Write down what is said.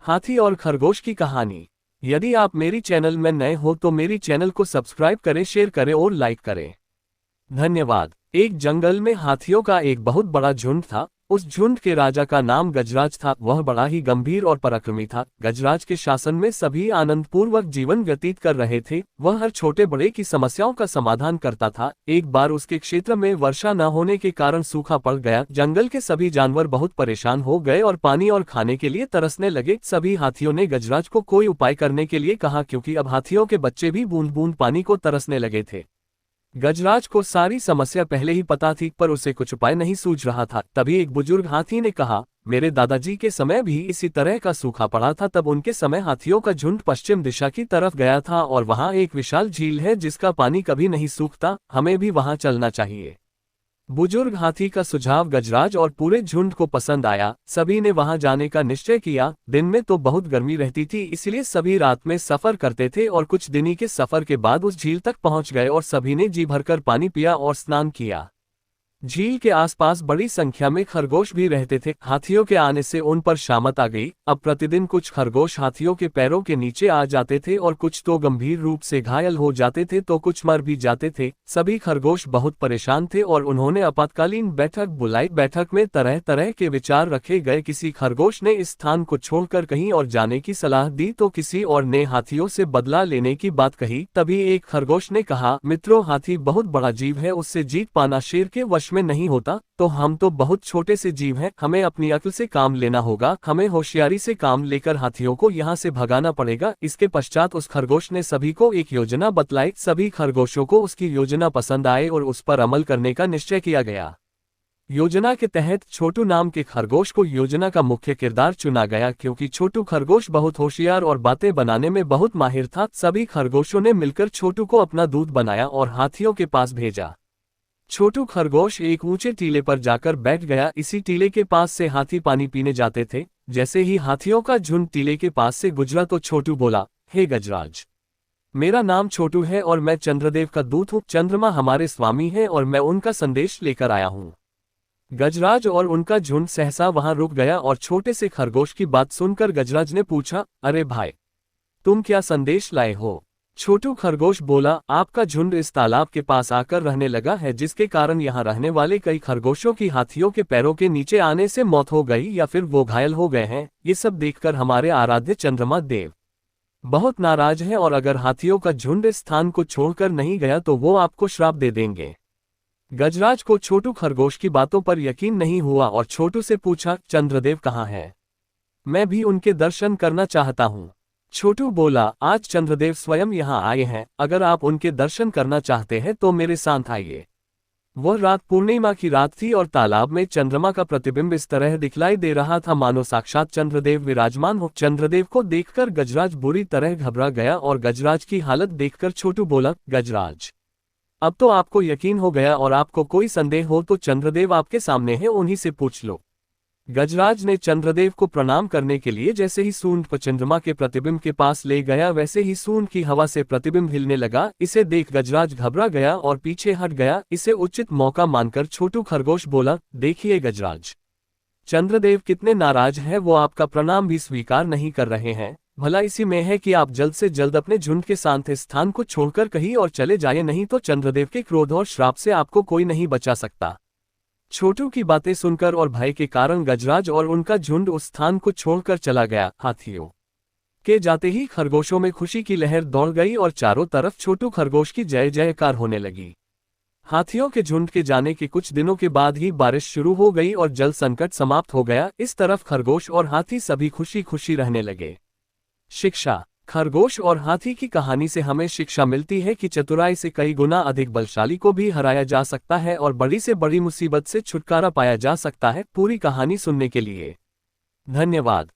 हाथी और खरगोश की कहानी। यदि आप मेरी चैनल में नए हो तो मेरी चैनल को सब्सक्राइब करें, शेयर करें और लाइक करें। धन्यवाद। एक जंगल में हाथियों का एक बहुत बड़ा झुंड था। उस झुंड के राजा का नाम गजराज था। वह बड़ा ही गंभीर और पराक्रमी था। गजराज के शासन में सभी आनंदपूर्वक जीवन व्यतीत कर रहे थे। वह हर छोटे बड़े की समस्याओं का समाधान करता था। एक बार उसके क्षेत्र में वर्षा न होने के कारण सूखा पड़ गया। जंगल के सभी जानवर बहुत परेशान हो गए और पानी और खाने के लिए तरसने लगे। सभी हाथियों ने गजराज को कोई उपाय करने के लिए कहा, क्योंकि अब हाथियों के बच्चे भी बूंद बूंद पानी को तरसने लगे थे। गजराज को सारी समस्या पहले ही पता थी, पर उसे कुछ उपाय नहीं सूझ रहा था। तभी एक बुजुर्ग हाथी ने कहा, मेरे दादाजी के समय भी इसी तरह का सूखा पड़ा था। तब उनके समय हाथियों का झुंड पश्चिम दिशा की तरफ गया था और वहां एक विशाल झील है जिसका पानी कभी नहीं सूखता। हमें भी वहां चलना चाहिए। बुजुर्ग हाथी का सुझाव गजराज और पूरे झुंड को पसंद आया। सभी ने वहां जाने का निश्चय किया। दिन में तो बहुत गर्मी रहती थी, इसलिए सभी रात में सफर करते थे और कुछ दिनी के सफर के बाद उस झील तक पहुंच गए और सभी ने जी भरकर पानी पिया और स्नान किया। झील के आसपास बड़ी संख्या में खरगोश भी रहते थे। हाथियों के आने से उन पर शामत आ गई। अब प्रतिदिन कुछ खरगोश हाथियों के पैरों के नीचे आ जाते थे और कुछ तो गंभीर रूप से घायल हो जाते थे तो कुछ मर भी जाते थे। सभी खरगोश बहुत परेशान थे और उन्होंने आपातकालीन बैठक बुलाई। बैठक में तरह तरह के विचार रखे गए। किसी खरगोश ने इस स्थान को छोड़कर कहीं और जाने की सलाह दी तो किसी और ने हाथियों से बदला लेने की बात कही। तभी एक खरगोश ने कहा, मित्रों, हाथी बहुत बड़ा जीव है, उससे जीत पाना शेर के वश में नहीं होता। तो हम तो बहुत छोटे से जीव हैं, हमें अपनी अक्ल से काम लेना होगा। हमें होशियारी से काम लेकर हाथियों को यहाँ से भगाना पड़ेगा। इसके पश्चात उस खरगोश ने सभी को एक योजना बतलाई। सभी खरगोशों को उसकी योजना पसंद आए और उस पर अमल करने का निश्चय किया गया। योजना के तहत छोटू नाम के खरगोश को योजना का मुख्य किरदार चुना गया, क्योंकि छोटू खरगोश बहुत होशियार और बातें बनाने में बहुत माहिर था। सभी खरगोशों ने मिलकर छोटू को अपना दूत बनाया और हाथियों के पास भेजा। छोटू खरगोश एक ऊंचे टीले पर जाकर बैठ गया। इसी टीले के पास से हाथी पानी पीने जाते थे। जैसे ही हाथियों का झुंड टीले के पास से गुजरा तो छोटू बोला, हे गजराज, मेरा नाम छोटू है और मैं चंद्रदेव का दूत हूँ। चंद्रमा हमारे स्वामी है और मैं उनका संदेश लेकर आया हूँ। गजराज और उनका झुंड सहसा वहां रुक गया और छोटे से खरगोश की बात सुनकर गजराज ने पूछा, अरे भाई, तुम क्या संदेश लाए हो? छोटू खरगोश बोला, आपका झुंड इस तालाब के पास आकर रहने लगा है, जिसके कारण यहाँ रहने वाले कई खरगोशों की हाथियों के पैरों के नीचे आने से मौत हो गई या फिर वो घायल हो गए हैं। ये सब देखकर हमारे आराध्य चंद्रमा देव बहुत नाराज हैं और अगर हाथियों का झुंड इस स्थान को छोड़कर नहीं गया तो वो आपको श्राप दे देंगे। गजराज को छोटू खरगोश की बातों पर यकीन नहीं हुआ और छोटू से पूछा, चंद्रदेव कहाँ हैं? मैं भी उनके दर्शन करना चाहता हूँ। छोटू बोला, आज चंद्रदेव स्वयं यहाँ आए हैं। अगर आप उनके दर्शन करना चाहते हैं तो मेरे साथ आइए। वह रात पूर्णिमा की रात थी और तालाब में चंद्रमा का प्रतिबिंब इस तरह दिखलाई दे रहा था मानो साक्षात चंद्रदेव विराजमान हो। चंद्रदेव को देखकर गजराज बुरी तरह घबरा गया और गजराज की हालत देखकर छोटू बोला, गजराज, अब तो आपको यकीन हो गया और आपको कोई संदेह हो तो चंद्रदेव आपके सामने है, उन्हीं से पूछ लो। गजराज ने चंद्रदेव को प्रणाम करने के लिए जैसे ही सूंड को चंद्रमा के प्रतिबिंब के पास ले गया, वैसे ही सूंड की हवा से प्रतिबिंब हिलने लगा। इसे देख गजराज घबरा गया और पीछे हट गया। इसे उचित मौका मानकर छोटू खरगोश बोला, देखिए गजराज, चंद्रदेव कितने नाराज हैं, वो आपका प्रणाम भी स्वीकार नहीं कर रहे हैं। भला इसी में है कि आप जल्द से जल्द अपने झुंड के साथ इस स्थान को छोड़कर कहीं और चले जाए, नहीं तो चंद्रदेव के क्रोध और श्राप से आपको कोई नहीं बचा सकता। छोटू की बातें सुनकर और भय के कारण गजराज और उनका झुंड उस स्थान को छोड़कर चला गया। हाथियों के जाते ही खरगोशों में खुशी की लहर दौड़ गई और चारों तरफ छोटू खरगोश की जय जयकार होने लगी। हाथियों के झुंड के जाने के कुछ दिनों के बाद ही बारिश शुरू हो गई और जल संकट समाप्त हो गया। इस तरफ खरगोश और हाथी सभी खुशी खुशी रहने लगे। शिक्षा। खरगोश और हाथी की कहानी से हमें शिक्षा मिलती है कि चतुराई से कई गुना अधिक बलशाली को भी हराया जा सकता है और बड़ी से बड़ी मुसीबत से छुटकारा पाया जा सकता है। पूरी कहानी सुनने के लिए धन्यवाद।